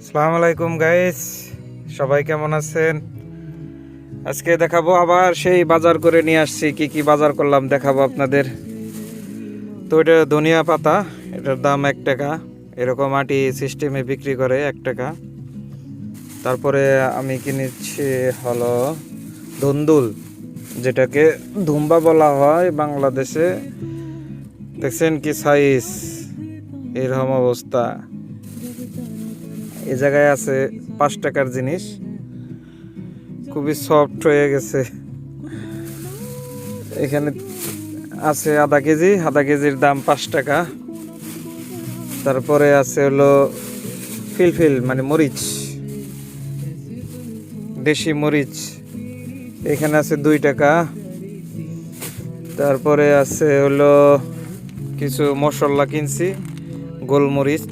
আসসালামু আলাইকুম গাইস, সবাই কেমন আছেন? আজকে দেখাবো আবার সেই বাজার করে নিয়ে আসছি। কি কি বাজার করলাম দেখাবো আপনাদের। তো এটা ধনিয়া পাতা, এটার দাম 1 টাকা। এরকম আটি সিস্টেমে বিক্রি করে 1 টাকা। তারপরে আমি কিনেছি হলো ধুন্দুল, যেটাকে ধুম্বা বলা হয় বাংলাদেশে। দেখছেন কি সাইজ, এরকম অবস্থা। এই জায়গায় আছে 5 টাকার জিনিস, খুবই সফট হয়ে গেছে। এখানে আছে আধা কেজির দাম 5 টাকা। তারপরে আছে হলো ফিলফিল মানে মরিচ, দেশি মরিচ, এখানে আছে 2 টাকা। তারপরে আছে হলো কিছু মশলা কিনছি, গোলমরিচ